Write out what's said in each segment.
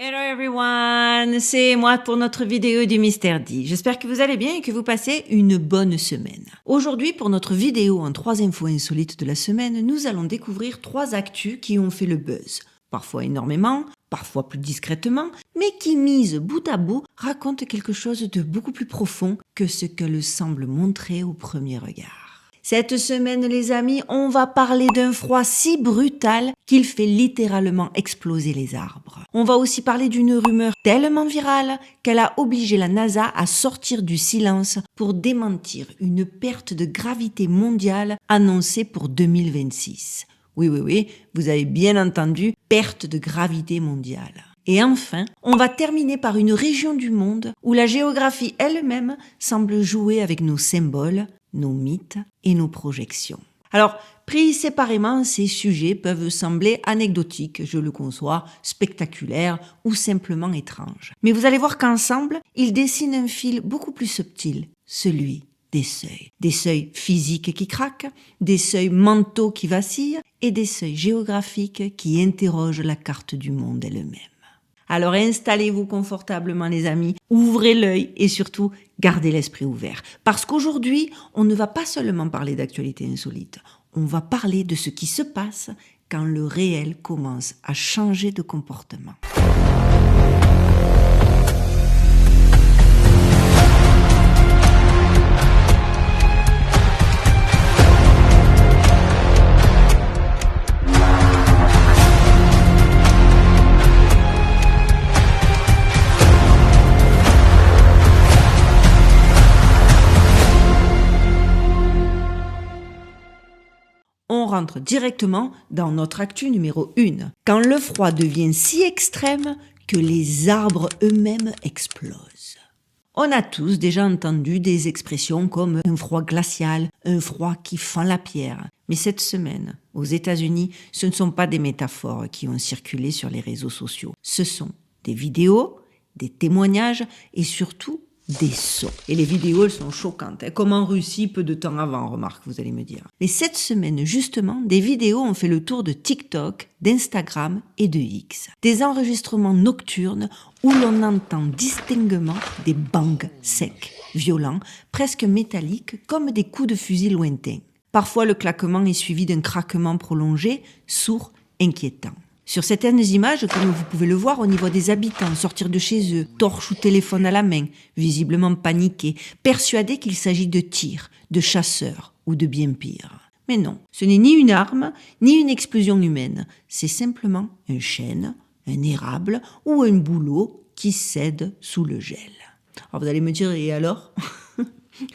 Hello everyone, c'est moi pour notre vidéo du Mystère D. J'espère que vous allez bien et que vous passez une bonne semaine. Aujourd'hui, pour notre vidéo en 3 infos insolites de la semaine, nous allons découvrir 3 actus qui ont fait le buzz. Parfois énormément, parfois plus discrètement, mais qui, mises bout à bout, racontent quelque chose de beaucoup plus profond que ce qu'elle semble montrer au premier regard. Cette semaine, les amis, on va parler d'un froid si brutal qu'il fait littéralement exploser les arbres. On va aussi parler d'une rumeur tellement virale qu'elle a obligé la NASA à sortir du silence pour démentir une perte de gravité mondiale annoncée pour 2026. Oui, vous avez bien entendu, perte de gravité mondiale. Et enfin, on va terminer par une région du monde où la géographie elle-même semble jouer avec nos symboles, nos mythes et nos projections. Alors, pris séparément, ces sujets peuvent sembler anecdotiques, je le conçois, spectaculaires ou simplement étranges. Mais vous allez voir qu'ensemble, ils dessinent un fil beaucoup plus subtil, celui des seuils. Des seuils physiques qui craquent, des seuils mentaux qui vacillent et des seuils géographiques qui interrogent la carte du monde elle-même. Alors installez-vous confortablement les amis, ouvrez l'œil et surtout gardez l'esprit ouvert. Parce qu'aujourd'hui, on ne va pas seulement parler d'actualité insolite, on va parler de ce qui se passe quand le réel commence à changer de comportement. On rentre directement dans notre actu numéro 1, quand le froid devient si extrême que les arbres eux-mêmes explosent. On a tous déjà entendu des expressions comme un froid glacial, un froid qui fend la pierre. Mais cette semaine, aux États-Unis, ce ne sont pas des métaphores qui ont circulé sur les réseaux sociaux. Ce sont des vidéos, des témoignages et surtout des sons. Et les vidéos, elles sont choquantes, comme en Russie peu de temps avant, remarque, vous allez me dire. Mais cette semaine, justement, des vidéos ont fait le tour de TikTok, d'Instagram et de X. Des enregistrements nocturnes où l'on entend distinctement des bangs secs, violents, presque métalliques, comme des coups de fusil lointains. Parfois, le claquement est suivi d'un craquement prolongé, sourd, inquiétant. Sur certaines images, comme vous pouvez le voir, on y voit des habitants sortir de chez eux, torche ou téléphone à la main, visiblement paniqués, persuadés qu'il s'agit de tirs, de chasseurs ou de bien pire. Mais non, ce n'est ni une arme, ni une explosion humaine, c'est simplement un chêne, un érable ou un bouleau qui cède sous le gel. Alors vous allez me dire, et alors ?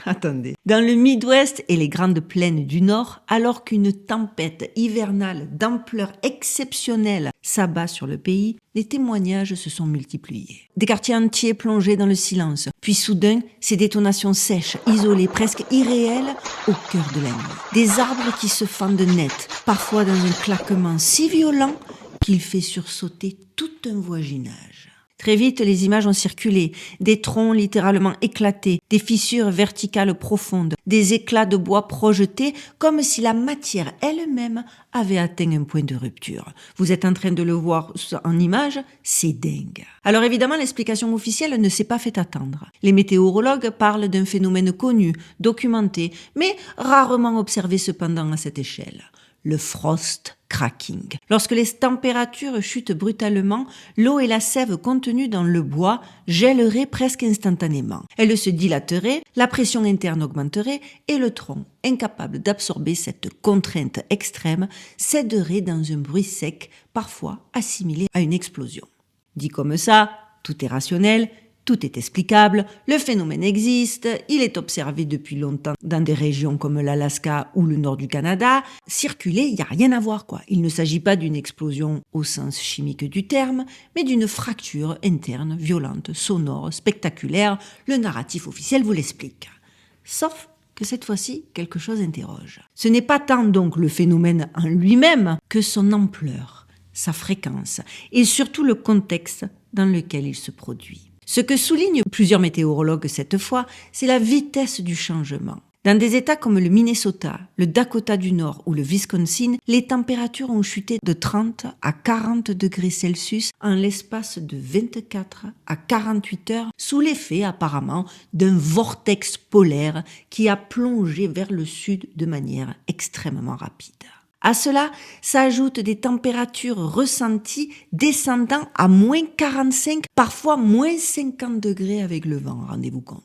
Attendez. Dans le Midwest et les grandes plaines du Nord, alors qu'une tempête hivernale d'ampleur exceptionnelle s'abat sur le pays, les témoignages se sont multipliés. Des quartiers entiers plongés dans le silence, puis soudain, ces détonations sèches, isolées, presque irréelles, au cœur de la nuit. Des arbres qui se fendent net, parfois dans un claquement si violent qu'il fait sursauter tout un voisinage. Très vite, les images ont circulé, des troncs littéralement éclatés, des fissures verticales profondes, des éclats de bois projetés comme si la matière elle-même avait atteint un point de rupture. Vous êtes en train de le voir en image, c'est dingue. Alors évidemment, l'explication officielle ne s'est pas fait attendre. Les météorologues parlent d'un phénomène connu, documenté, mais rarement observé cependant à cette échelle. Le frost cracking. Lorsque les températures chutent brutalement, l'eau et la sève contenues dans le bois gèleraient presque instantanément. Elles se dilateraient, la pression interne augmenterait et le tronc, incapable d'absorber cette contrainte extrême, céderait dans un bruit sec, parfois assimilé à une explosion. Dit comme ça, tout est rationnel, tout est explicable, le phénomène existe, il est observé depuis longtemps dans des régions comme l'Alaska ou le nord du Canada. Circuler, il n'y a rien à voir quoi. Il ne s'agit pas d'une explosion au sens chimique du terme, mais d'une fracture interne, violente, sonore, spectaculaire. Le narratif officiel vous l'explique. Sauf que cette fois-ci, quelque chose interroge. Ce n'est pas tant donc le phénomène en lui-même que son ampleur, sa fréquence et surtout le contexte dans lequel il se produit. Ce que soulignent plusieurs météorologues cette fois, c'est la vitesse du changement. Dans des États comme le Minnesota, le Dakota du Nord ou le Wisconsin, les températures ont chuté de 30 à 40 degrés Celsius en l'espace de 24 à 48 heures sous l'effet apparemment d'un vortex polaire qui a plongé vers le sud de manière extrêmement rapide. À cela s'ajoutent des températures ressenties descendant à moins 45, parfois moins 50 degrés avec le vent, rendez-vous compte.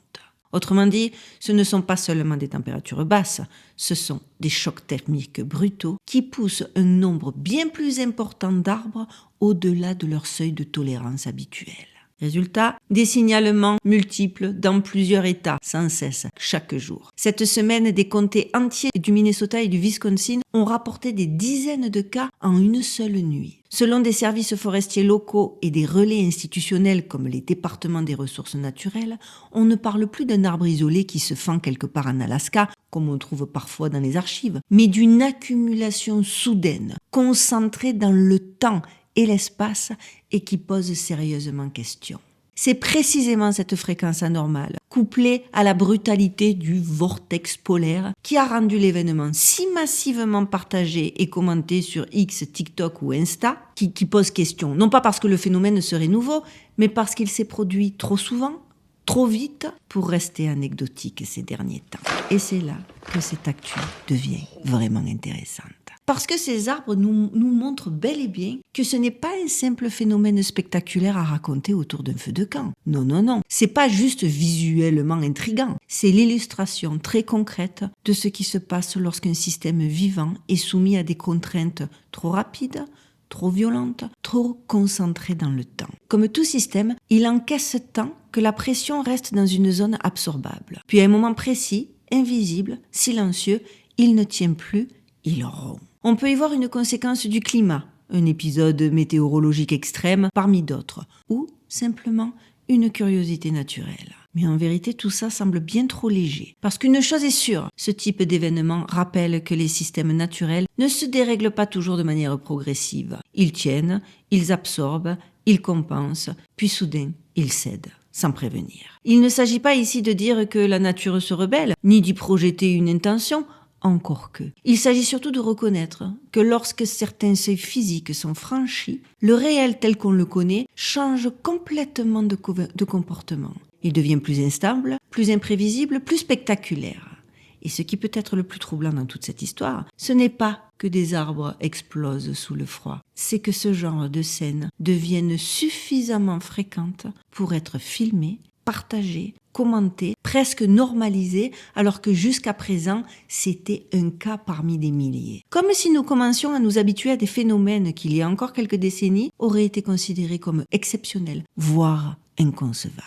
Autrement dit, ce ne sont pas seulement des températures basses, ce sont des chocs thermiques brutaux qui poussent un nombre bien plus important d'arbres au-delà de leur seuil de tolérance habituel. Résultat, des signalements multiples dans plusieurs États, sans cesse, chaque jour. Cette semaine, des comtés entiers du Minnesota et du Wisconsin ont rapporté des dizaines de cas en une seule nuit. Selon des services forestiers locaux et des relais institutionnels comme les départements des ressources naturelles, on ne parle plus d'un arbre isolé qui se fend quelque part en Alaska, comme on trouve parfois dans les archives, mais d'une accumulation soudaine, concentrée dans le temps et l'espace et qui pose sérieusement question. C'est précisément cette fréquence anormale, couplée à la brutalité du vortex polaire, qui a rendu l'événement si massivement partagé et commenté sur X, TikTok ou Insta, qui pose question, non pas parce que le phénomène serait nouveau, mais parce qu'il s'est produit trop souvent, trop vite, pour rester anecdotique ces derniers temps. Et c'est là que cette actu devient vraiment intéressante. Parce que ces arbres nous montrent bel et bien que ce n'est pas un simple phénomène spectaculaire à raconter autour d'un feu de camp. Non. C'est pas juste visuellement intriguant. C'est l'illustration très concrète de ce qui se passe lorsqu'un système vivant est soumis à des contraintes trop rapides, trop violentes, trop concentrées dans le temps. Comme tout système, il encaisse tant que la pression reste dans une zone absorbable. Puis à un moment précis, invisible, silencieux, il ne tient plus, il rompt. On peut y voir une conséquence du climat, un épisode météorologique extrême parmi d'autres, ou simplement une curiosité naturelle. Mais en vérité, tout ça semble bien trop léger. Parce qu'une chose est sûre, ce type d'événement rappelle que les systèmes naturels ne se dérèglent pas toujours de manière progressive. Ils tiennent, ils absorbent, ils compensent, puis soudain, ils cèdent, sans prévenir. Il ne s'agit pas ici de dire que la nature se rebelle, ni d'y projeter une intention, encore que. Il s'agit surtout de reconnaître que lorsque certains seuils physiques sont franchis, le réel tel qu'on le connaît change complètement de comportement. Il devient plus instable, plus imprévisible, plus spectaculaire. Et ce qui peut être le plus troublant dans toute cette histoire, ce n'est pas que des arbres explosent sous le froid, c'est que ce genre de scènes deviennent suffisamment fréquentes pour être filmées, partagées, commentées, presque normalisées, alors que jusqu'à présent, c'était un cas parmi des milliers. Comme si nous commencions à nous habituer à des phénomènes qui, il y a encore quelques décennies, auraient été considérés comme exceptionnels, voire inconcevables.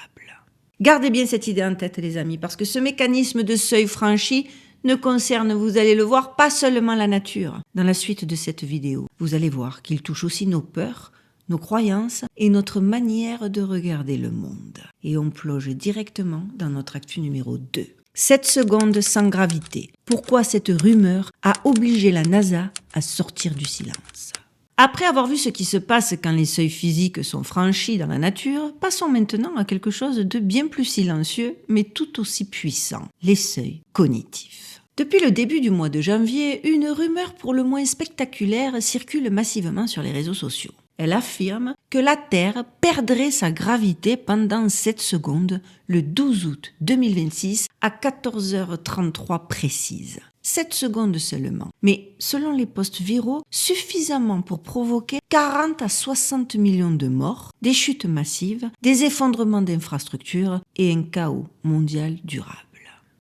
Gardez bien cette idée en tête, les amis, parce que ce mécanisme de seuil franchi ne concerne, vous allez le voir, pas seulement la nature. Dans la suite de cette vidéo, vous allez voir qu'il touche aussi nos peurs, nos croyances et notre manière de regarder le monde. Et on plonge directement dans notre actu numéro 2. 7 secondes sans gravité. Pourquoi cette rumeur a obligé la NASA à sortir du silence? Après avoir vu ce qui se passe quand les seuils physiques sont franchis dans la nature, passons maintenant à quelque chose de bien plus silencieux, mais tout aussi puissant, les seuils cognitifs. Depuis le début du mois de janvier, une rumeur pour le moins spectaculaire circule massivement sur les réseaux sociaux. Elle affirme que la Terre perdrait sa gravité pendant 7 secondes le 12 août 2026 à 14h33 précise. 7 secondes seulement. Mais selon les posts viraux, suffisamment pour provoquer 40 à 60 millions de morts, des chutes massives, des effondrements d'infrastructures et un chaos mondial durable.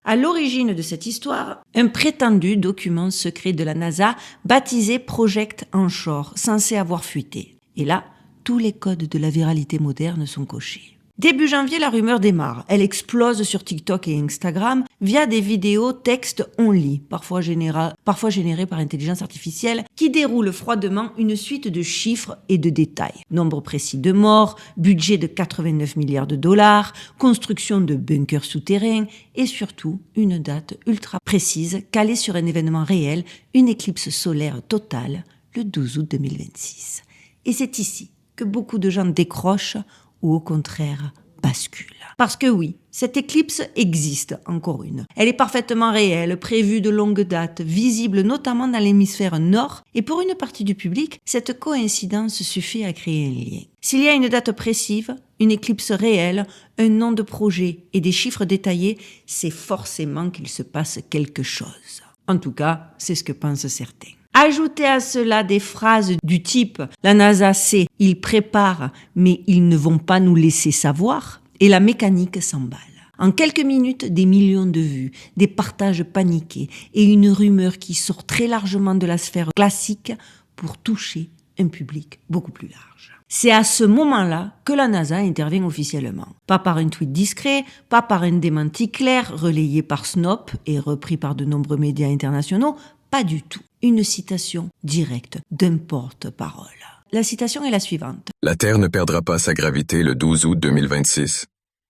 À l'origine de cette histoire, un prétendu document secret de la NASA baptisé Project Anchor, censé avoir fuité. Et là, tous les codes de la viralité moderne sont cochés. Début janvier, la rumeur démarre. Elle explose sur TikTok et Instagram via des vidéos texte only, parfois générées par intelligence artificielle, qui déroulent froidement une suite de chiffres et de détails. Nombre précis de morts, budget de 89 milliards de dollars, construction de bunkers souterrains et surtout une date ultra précise calée sur un événement réel, une éclipse solaire totale, le 12 août 2026. Et c'est ici que beaucoup de gens décrochent ou au contraire bascule. Parce que oui, cette éclipse existe, encore une. Elle est parfaitement réelle, prévue de longue date, visible notamment dans l'hémisphère nord, et pour une partie du public, cette coïncidence suffit à créer un lien. S'il y a une date précise, une éclipse réelle, un nom de projet et des chiffres détaillés, c'est forcément qu'il se passe quelque chose. En tout cas, c'est ce que pensent certains. Ajoutez à cela des phrases du type « La NASA sait, ils préparent, mais ils ne vont pas nous laisser savoir » et la mécanique s'emballe. En quelques minutes, des millions de vues, des partages paniqués et une rumeur qui sort très largement de la sphère classique pour toucher un public beaucoup plus large. C'est à ce moment-là que la NASA intervient officiellement. Pas par un tweet discret, pas par un démenti clair relayé par Snopes et repris par de nombreux médias internationaux, pas du tout. Une citation directe d'un porte-parole. La citation est la suivante. La Terre ne perdra pas sa gravité le 12 août 2026.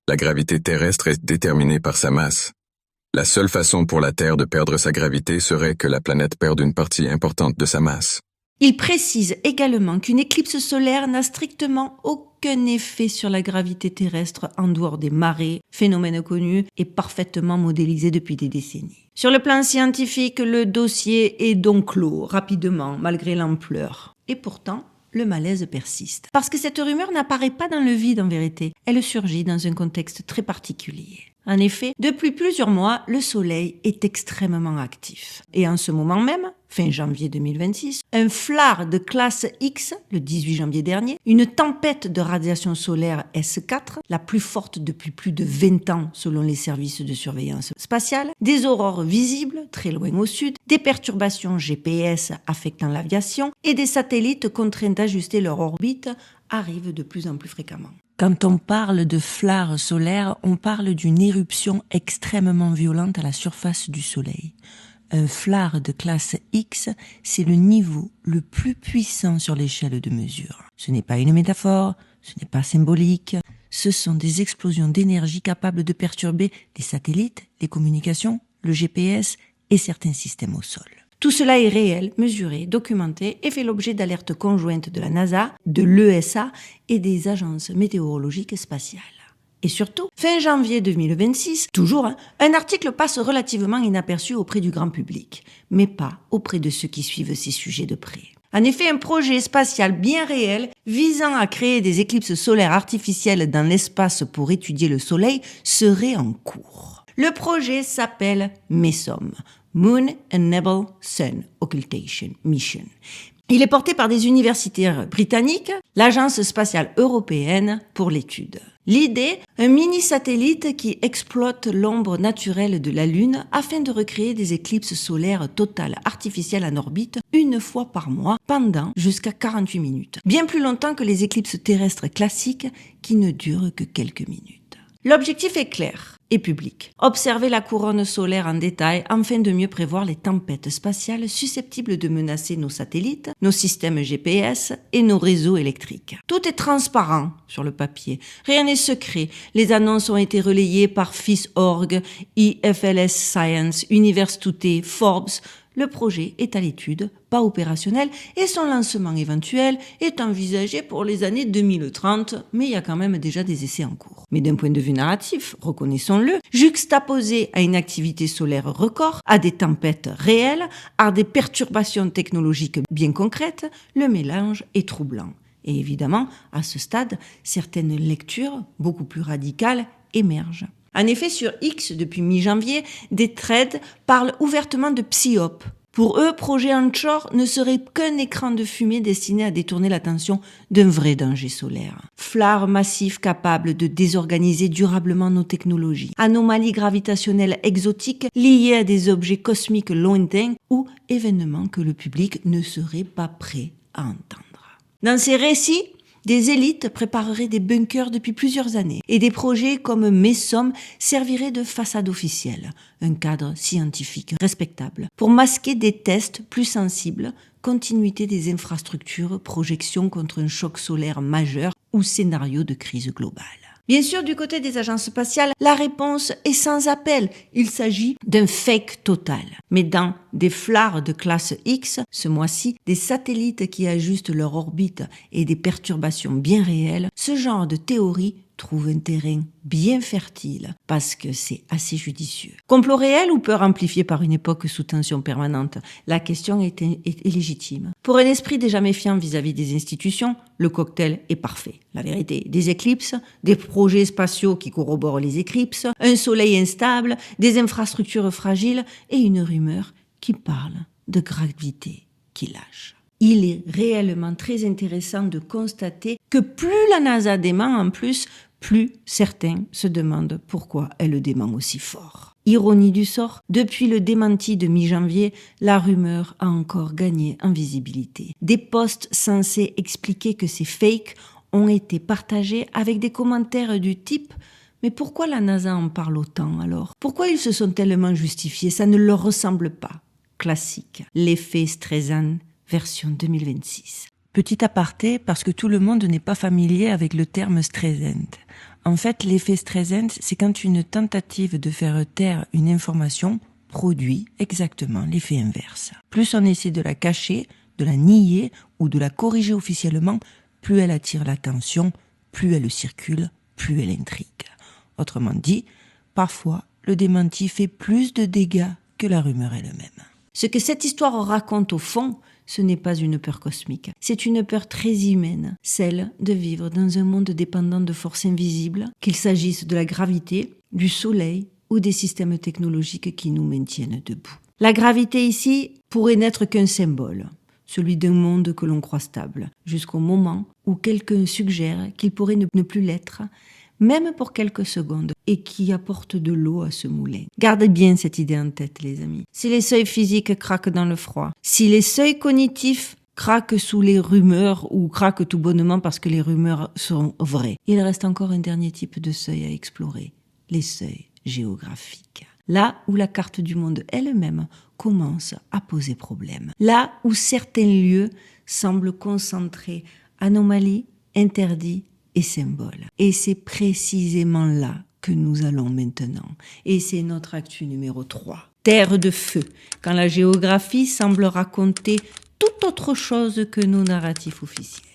La gravité terrestre est déterminée par sa masse. La seule façon pour la Terre de perdre sa gravité serait que la planète perde une partie importante de sa masse. Il précise également qu'une éclipse solaire n'a strictement aucun effet sur la gravité terrestre en dehors des marées, phénomène connu et parfaitement modélisé depuis des décennies. Sur le plan scientifique, le dossier est donc clos rapidement, malgré l'ampleur. Et pourtant, le malaise persiste. Parce que cette rumeur n'apparaît pas dans le vide en vérité, elle surgit dans un contexte très particulier. En effet, depuis plusieurs mois, le Soleil est extrêmement actif. Et en ce moment même, fin janvier 2026, un FLAR de classe X, le 18 janvier dernier, une tempête de radiation solaire S4, la plus forte depuis plus de 20 ans selon les services de surveillance spatiale, des aurores visibles très loin au sud, des perturbations GPS affectant l'aviation et des satellites contraints d'ajuster leur orbite arrivent de plus en plus fréquemment. Quand on parle de FLAR solaire, on parle d'une éruption extrêmement violente à la surface du Soleil. Un FLAR de classe X, c'est le niveau le plus puissant sur l'échelle de mesure. Ce n'est pas une métaphore, ce n'est pas symbolique, ce sont des explosions d'énergie capables de perturber les satellites, les communications, le GPS et certains systèmes au sol. Tout cela est réel, mesuré, documenté et fait l'objet d'alertes conjointes de la NASA, de l'ESA et des agences météorologiques spatiales. Et surtout, fin janvier 2026, toujours, un article passe relativement inaperçu auprès du grand public, mais pas auprès de ceux qui suivent ces sujets de près. En effet, un projet spatial bien réel visant à créer des éclipses solaires artificielles dans l'espace pour étudier le Soleil serait en cours. Le projet s'appelle MESOM, Moon Enable Sun Occultation Mission. Il est porté par des universitaires britanniques, l'Agence spatiale européenne pour l'étude. L'idée, un mini-satellite qui exploite l'ombre naturelle de la Lune afin de recréer des éclipses solaires totales artificielles en orbite une fois par mois pendant jusqu'à 48 minutes. Bien plus longtemps que les éclipses terrestres classiques qui ne durent que quelques minutes. L'objectif est clair et public. Observer la couronne solaire en détail afin de mieux prévoir les tempêtes spatiales susceptibles de menacer nos satellites, nos systèmes GPS et nos réseaux électriques. Tout est transparent sur le papier. Rien n'est secret. Les annonces ont été relayées par FIS.org, IFLS Science, Universe Today, Forbes. Le projet est à l'étude, pas opérationnel, et son lancement éventuel est envisagé pour les années 2030, mais il y a quand même déjà des essais en cours. Mais d'un point de vue narratif, reconnaissons-le, juxtaposé à une activité solaire record, à des tempêtes réelles, à des perturbations technologiques bien concrètes, le mélange est troublant. Et évidemment, à ce stade, certaines lectures, beaucoup plus radicales, émergent. En effet, sur X, depuis mi-janvier, des threads parlent ouvertement de psyop. Pour eux, Projet Anchor ne serait qu'un écran de fumée destiné à détourner l'attention d'un vrai danger solaire. FLAR massif capable de désorganiser durablement nos technologies. Anomalies gravitationnelles exotiques liées à des objets cosmiques lointains ou événements que le public ne serait pas prêt à entendre. Dans ces récits, des élites prépareraient des bunkers depuis plusieurs années et des projets comme MESOM serviraient de façade officielle, un cadre scientifique respectable, pour masquer des tests plus sensibles, continuité des infrastructures, projection contre un choc solaire majeur ou scénario de crise globale. Bien sûr, du côté des agences spatiales, la réponse est sans appel. Il s'agit d'un fake total. Mais dans des FLAR de classe X, ce mois-ci, des satellites qui ajustent leur orbite et des perturbations bien réelles, ce genre de théorie trouve un terrain bien fertile parce que c'est assez judicieux. Complot réel ou peur amplifiée par une époque sous tension permanente? La question est légitime. Pour un esprit déjà méfiant vis-à-vis des institutions, le cocktail est parfait. La vérité, des éclipses, des projets spatiaux qui corroborent les éclipses, un soleil instable, des infrastructures fragiles et une rumeur qui parle de gravité qui lâche. Il est réellement très intéressant de constater que plus la NASA dément en plus, plus certains se demandent pourquoi elle le dément aussi fort. Ironie du sort, depuis le démenti de mi-janvier, la rumeur a encore gagné en visibilité. Des posts censés expliquer que ces fakes ont été partagés avec des commentaires du type « Mais pourquoi la NASA en parle autant alors? Pourquoi ils se sont tellement justifiés? Ça ne leur ressemble pas. » Classique. L'effet Streisand version 2026. Petit aparté, parce que tout le monde n'est pas familier avec le terme Streisand. En fait, l'effet Streisand, c'est quand une tentative de faire taire une information produit exactement l'effet inverse. Plus on essaie de la cacher, de la nier ou de la corriger officiellement, plus elle attire l'attention, plus elle circule, plus elle intrigue. Autrement dit, parfois, le démenti fait plus de dégâts que la rumeur elle-même. Ce que cette histoire raconte au fond, ce n'est pas une peur cosmique. C'est une peur très humaine, celle de vivre dans un monde dépendant de forces invisibles, qu'il s'agisse de la gravité, du soleil ou des systèmes technologiques qui nous maintiennent debout. La gravité ici pourrait n'être qu'un symbole, celui d'un monde que l'on croit stable, jusqu'au moment où quelqu'un suggère qu'il pourrait ne plus l'être, même pour quelques secondes, et qui apporte de l'eau à ce moulin. Gardez bien cette idée en tête, les amis. Si les seuils physiques craquent dans le froid, si les seuils cognitifs craquent sous les rumeurs ou craquent tout bonnement parce que les rumeurs sont vraies, il reste encore un dernier type de seuil à explorer, les seuils géographiques. Là où la carte du monde elle-même commence à poser problème. Là où certains lieux semblent concentrer anomalies, interdits, et symbole. Et c'est précisément là que nous allons maintenant. Et c'est notre actu numéro 3. Terre de feu, quand la géographie semble raconter tout autre chose que nos narratifs officiels.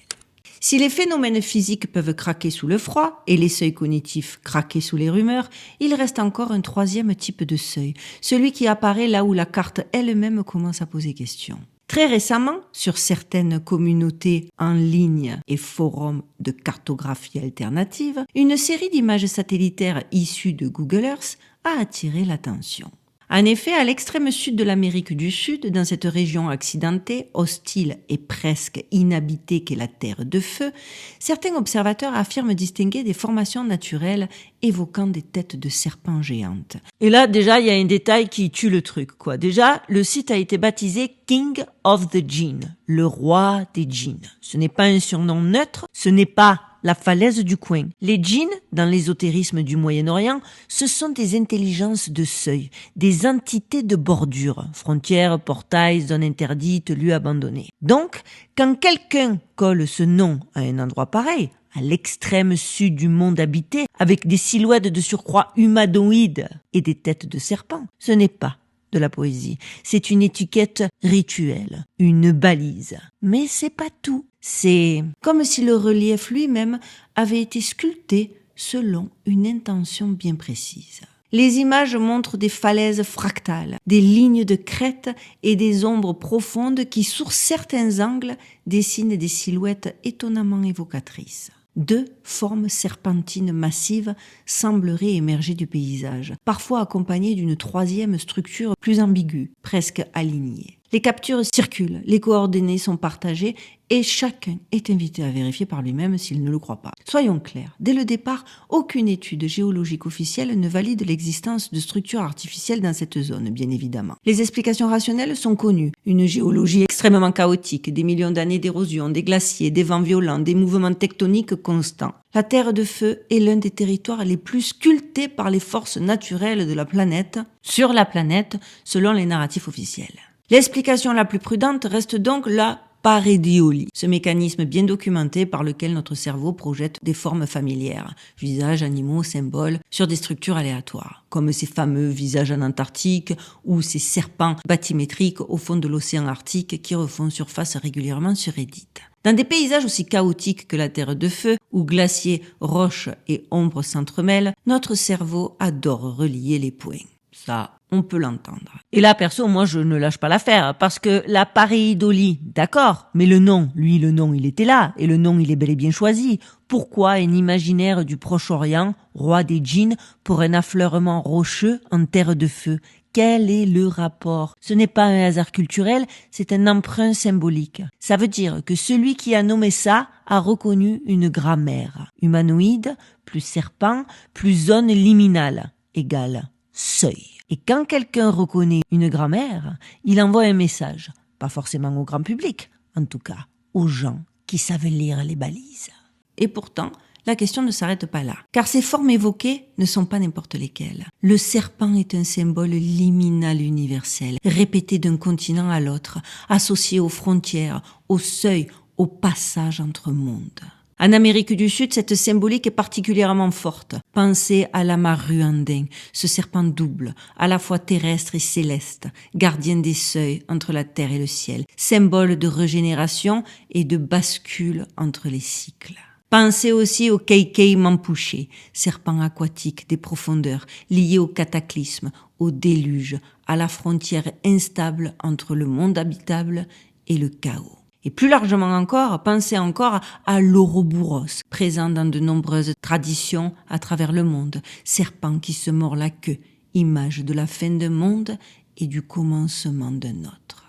Si les phénomènes physiques peuvent craquer sous le froid et les seuils cognitifs craquer sous les rumeurs, il reste encore un troisième type de seuil, celui qui apparaît là où la carte elle-même commence à poser question. Très récemment, sur certaines communautés en ligne et forums de cartographie alternative, une série d'images satellitaires issues de Google Earth a attiré l'attention. En effet, à l'extrême sud de l'Amérique du Sud, dans cette région accidentée, hostile et presque inhabitée qu'est la Terre de Feu, certains observateurs affirment distinguer des formations naturelles évoquant des têtes de serpents géantes. Et là, déjà, il y a un détail qui tue le truc, quoi. Déjà, le site a été baptisé King of the Djinn, le roi des djinns. Ce n'est pas un surnom neutre, ce n'est pas la falaise du coin. Les djinns, dans l'ésotérisme du Moyen-Orient, ce sont des intelligences de seuil, des entités de bordure, frontières, portails, zones interdites, lieux abandonnés. Donc, quand quelqu'un colle ce nom à un endroit pareil, à l'extrême sud du monde habité, avec des silhouettes de surcroît humanoïdes et des têtes de serpents, ce n'est pas de la poésie. C'est une étiquette rituelle, une balise. Mais c'est pas tout. C'est comme si le relief lui-même avait été sculpté selon une intention bien précise. Les images montrent des falaises fractales, des lignes de crête et des ombres profondes qui, sur certains angles, dessinent des silhouettes étonnamment évocatrices. 2 formes serpentines massives sembleraient émerger du paysage, parfois accompagnées d'une 3e structure plus ambiguë, presque alignée. Les captures circulent, les coordonnées sont partagées et chacun est invité à vérifier par lui-même s'il ne le croit pas. Soyons clairs, dès le départ, aucune étude géologique officielle ne valide l'existence de structures artificielles dans cette zone, bien évidemment. Les explications rationnelles sont connues. Une géologie extrêmement chaotique, des millions d'années d'érosion, des glaciers, des vents violents, des mouvements tectoniques constants. La Terre de Feu est l'un des territoires les plus sculptés par les forces naturelles de la planète, sur la planète, selon les narratifs officiels. L'explication la plus prudente reste donc la pareidolie, ce mécanisme bien documenté par lequel notre cerveau projette des formes familières, visages, animaux, symboles, sur des structures aléatoires, comme ces fameux visages en Antarctique ou ces serpents bathymétriques au fond de l'océan Arctique qui refont surface régulièrement sur Reddit. Dans des paysages aussi chaotiques que la Terre de Feu, où glaciers, roches et ombres s'entremêlent, notre cerveau adore relier les points. Ça, on peut l'entendre. Et là, perso, moi, je ne lâche pas l'affaire, parce que la pareidolie, d'accord, mais le nom, il était là, et le nom, il est bel et bien choisi. Pourquoi un imaginaire du Proche-Orient, roi des djinns, pour un affleurement rocheux en Terre de Feu? Quel est le rapport? Ce n'est pas un hasard culturel, c'est un emprunt symbolique. Ça veut dire que celui qui a nommé ça a reconnu une grammaire. Humanoïde, plus serpent, plus zone liminale, égale seuil. Et quand quelqu'un reconnaît une grammaire, il envoie un message. Pas forcément au grand public, en tout cas aux gens qui savent lire les balises. Et pourtant, la question ne s'arrête pas là, car ces formes évoquées ne sont pas n'importe lesquelles. Le serpent est un symbole liminal universel, répété d'un continent à l'autre, associé aux frontières, au seuil, au passage entre mondes. En Amérique du Sud, cette symbolique est particulièrement forte. Pensez à l'amaruandin, ce serpent double, à la fois terrestre et céleste, gardien des seuils entre la terre et le ciel, symbole de régénération et de bascule entre les cycles. Pensez aussi au Keikei Mampouché, serpent aquatique des profondeurs, lié au cataclysme, au déluge, à la frontière instable entre le monde habitable et le chaos. Et plus largement encore, pensez encore à l'Ouroboros, présent dans de nombreuses traditions à travers le monde, serpent qui se mord la queue, image de la fin d'un monde et du commencement d'un autre.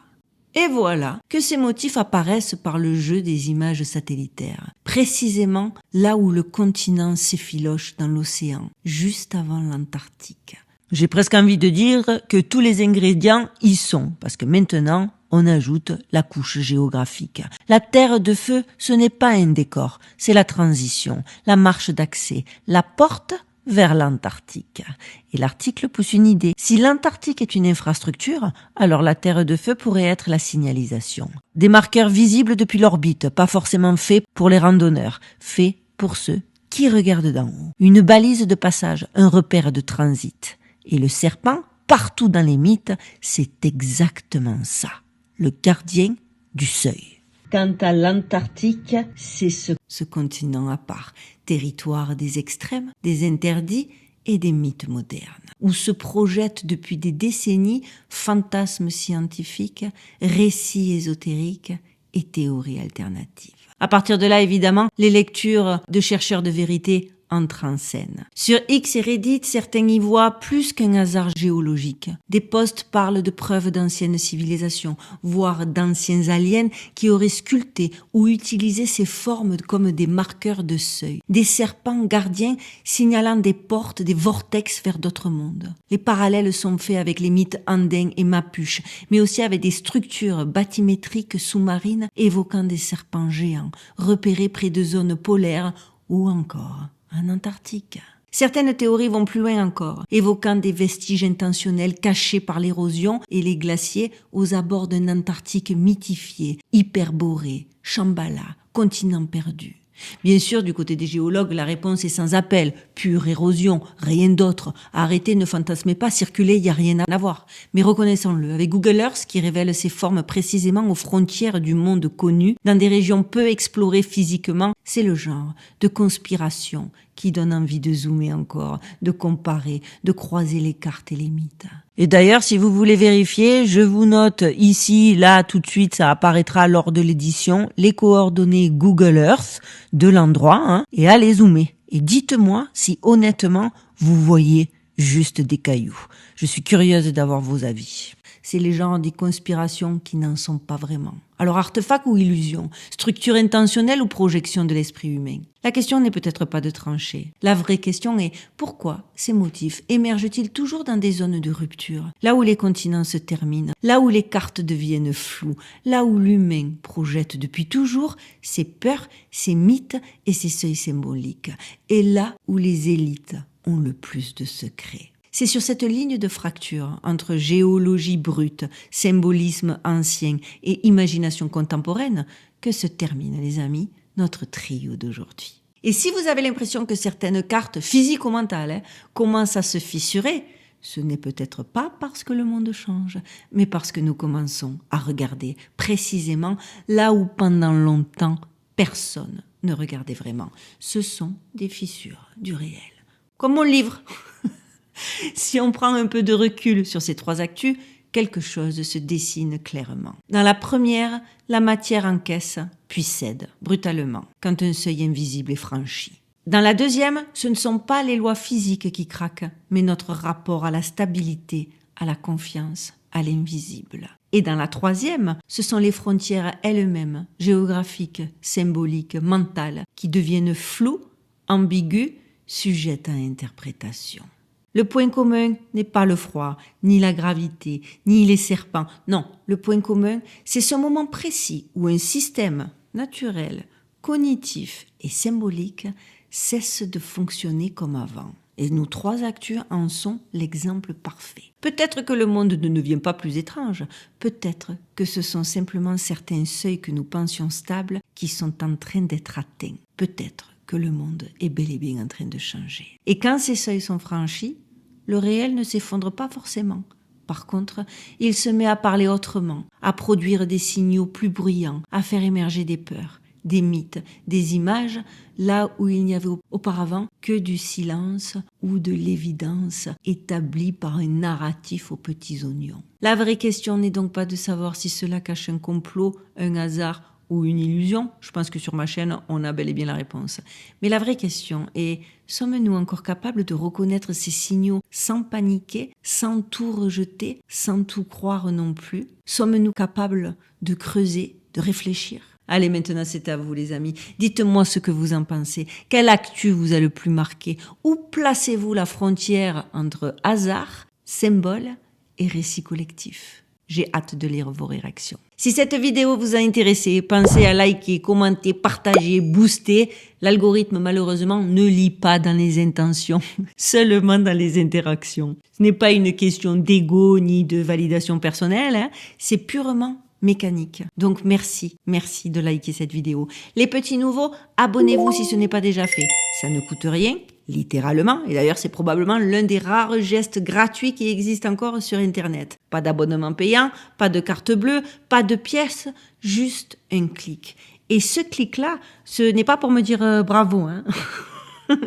Et voilà que ces motifs apparaissent par le jeu des images satellitaires, précisément là où le continent s'effiloche dans l'océan, juste avant l'Antarctique. J'ai presque envie de dire que tous les ingrédients y sont, parce que maintenant, on ajoute la couche géographique. La Terre de Feu, ce n'est pas un décor, c'est la transition, la marche d'accès, la porte vers l'Antarctique. Et l'article pousse une idée. Si l'Antarctique est une infrastructure, alors la Terre de Feu pourrait être la signalisation. Des marqueurs visibles depuis l'orbite, pas forcément faits pour les randonneurs, faits pour ceux qui regardent d'en haut. Une balise de passage, un repère de transit. Et le serpent, partout dans les mythes, c'est exactement ça. Le gardien du seuil. Quant à l'Antarctique, c'est ce continent à part, territoire des extrêmes, des interdits et des mythes modernes, où se projettent depuis des décennies fantasmes scientifiques, récits ésotériques et théories alternatives. À partir de là, évidemment, les lectures de chercheurs de vérité entre en scène. Sur X et Reddit, certains y voient plus qu'un hasard géologique. Des posts parlent de preuves d'anciennes civilisations, voire d'anciens aliens qui auraient sculpté ou utilisé ces formes comme des marqueurs de seuil. Des serpents gardiens signalant des portes, des vortex vers d'autres mondes. Les parallèles sont faits avec les mythes andins et mapuches, mais aussi avec des structures bathymétriques sous-marines évoquant des serpents géants, repérés près de zones polaires ou encore en Antarctique. Certaines théories vont plus loin encore, évoquant des vestiges intentionnels cachés par l'érosion et les glaciers aux abords d'un Antarctique mythifié, hyperboré, Shambhala, continent perdu. Bien sûr, du côté des géologues, la réponse est sans appel. Pure érosion, rien d'autre. Arrêtez, ne fantasmez pas, circulez, il n'y a rien à voir. Mais reconnaissons-le, avec Google Earth qui révèle ses formes précisément aux frontières du monde connu, dans des régions peu explorées physiquement, c'est le genre de conspiration qui donne envie de zoomer encore, de comparer, de croiser les cartes et les mythes. Et d'ailleurs, si vous voulez vérifier, je vous note ici, là, tout de suite, ça apparaîtra lors de l'édition, les coordonnées Google Earth de l'endroit, et allez zoomer. Et dites-moi si honnêtement, vous voyez juste des cailloux. Je suis curieuse d'avoir vos avis. C'est les genres des conspirations qui n'en sont pas vraiment. Alors artefact ou illusion, structure intentionnelle ou projection de l'esprit humain? La question n'est peut-être pas de trancher. La vraie question est pourquoi ces motifs émergent-ils toujours dans des zones de rupture, là où les continents se terminent, là où les cartes deviennent floues, là où l'humain projette depuis toujours ses peurs, ses mythes et ses seuils symboliques, et là où les élites ont le plus de secrets. C'est sur cette ligne de fracture entre géologie brute, symbolisme ancien et imagination contemporaine que se termine, les amis, notre trio d'aujourd'hui. Et si vous avez l'impression que certaines cartes physiques ou mentales commencent à se fissurer, ce n'est peut-être pas parce que le monde change, mais parce que nous commençons à regarder précisément là où pendant longtemps personne ne regardait vraiment. Ce sont des fissures du réel. Comme mon livre. Si on prend un peu de recul sur ces 3 actus, quelque chose se dessine clairement. Dans la première, la matière encaisse, puis cède, brutalement, quand un seuil invisible est franchi. Dans la deuxième, ce ne sont pas les lois physiques qui craquent, mais notre rapport à la stabilité, à la confiance, à l'invisible. Et dans la troisième, ce sont les frontières elles-mêmes, géographiques, symboliques, mentales, qui deviennent floues, ambiguës, sujettes à interprétation. Le point commun n'est pas le froid, ni la gravité, ni les serpents. Non, le point commun, c'est ce moment précis où un système naturel, cognitif et symbolique cesse de fonctionner comme avant. Et nos 3 actus en sont l'exemple parfait. Peut-être que le monde ne devient pas plus étrange, peut-être que ce sont simplement certains seuils que nous pensions stables qui sont en train d'être atteints. Peut-être que le monde est bel et bien en train de changer. Et quand ces seuils sont franchis, le réel ne s'effondre pas forcément. Par contre, il se met à parler autrement, à produire des signaux plus bruyants, à faire émerger des peurs, des mythes, des images, là où il n'y avait auparavant que du silence ou de l'évidence établie par un narratif aux petits oignons. La vraie question n'est donc pas de savoir si cela cache un complot, un hasard ou une illusion. Je pense que sur ma chaîne, on a bel et bien la réponse. Mais la vraie question est, sommes-nous encore capables de reconnaître ces signaux sans paniquer, sans tout rejeter, sans tout croire non plus? Sommes-nous capables de creuser, de réfléchir? Allez, maintenant c'est à vous les amis. Dites-moi ce que vous en pensez. Quel actu vous a le plus marqué? Où placez-vous la frontière entre hasard, symbole et récit collectif? J'ai hâte de lire vos réactions. Si cette vidéo vous a intéressé, pensez à liker, commenter, partager, booster. L'algorithme, malheureusement, ne lit pas dans les intentions, seulement dans les interactions. Ce n'est pas une question d'ego ni de validation personnelle, c'est purement mécanique. Donc merci de liker cette vidéo. Les petits nouveaux, abonnez-vous si ce n'est pas déjà fait. Ça ne coûte rien, littéralement, et d'ailleurs c'est probablement l'un des rares gestes gratuits qui existent encore sur Internet. Pas d'abonnement payant, pas de carte bleue, pas de pièces, juste un clic. Et ce clic-là, ce n'est pas pour me dire bravo,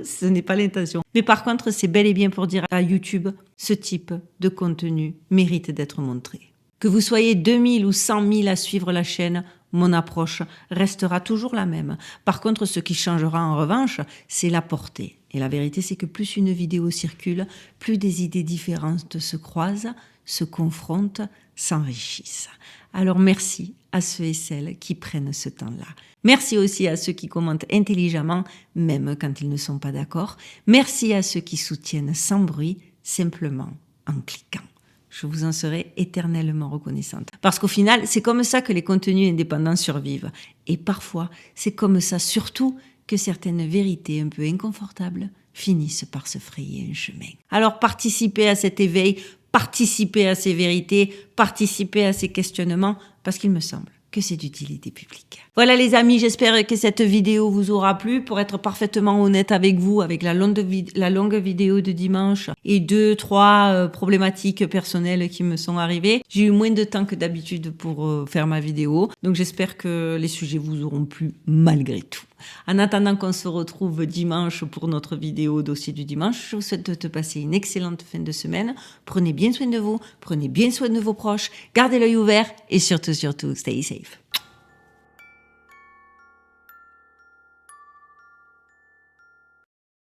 ce n'est pas l'intention. Mais par contre, c'est bel et bien pour dire à YouTube, ce type de contenu mérite d'être montré. Que vous soyez 2000 ou 100 000 à suivre la chaîne, mon approche restera toujours la même. Par contre, ce qui changera en revanche, c'est la portée. Et la vérité, c'est que plus une vidéo circule, plus des idées différentes se croisent, se confrontent, s'enrichissent. Alors merci à ceux et celles qui prennent ce temps-là. Merci aussi à ceux qui commentent intelligemment, même quand ils ne sont pas d'accord. Merci à ceux qui soutiennent sans bruit, simplement en cliquant. Je vous en serai éternellement reconnaissante. Parce qu'au final, c'est comme ça que les contenus indépendants survivent. Et parfois, c'est comme ça surtout que certaines vérités un peu inconfortables finissent par se frayer un chemin. Alors participez à cet éveil, participez à ces vérités, participez à ces questionnements, parce qu'il me semble que c'est d'utilité publique. Voilà les amis, j'espère que cette vidéo vous aura plu. Pour être parfaitement honnête avec vous, avec la longue vidéo de dimanche et 2-3 problématiques personnelles qui me sont arrivées, j'ai eu moins de temps que d'habitude pour faire ma vidéo. Donc j'espère que les sujets vous auront plu malgré tout. En attendant qu'on se retrouve dimanche pour notre vidéo dossier du dimanche, je vous souhaite de passer une excellente fin de semaine. Prenez bien soin de vous, prenez bien soin de vos proches, gardez l'œil ouvert et surtout, stay safe.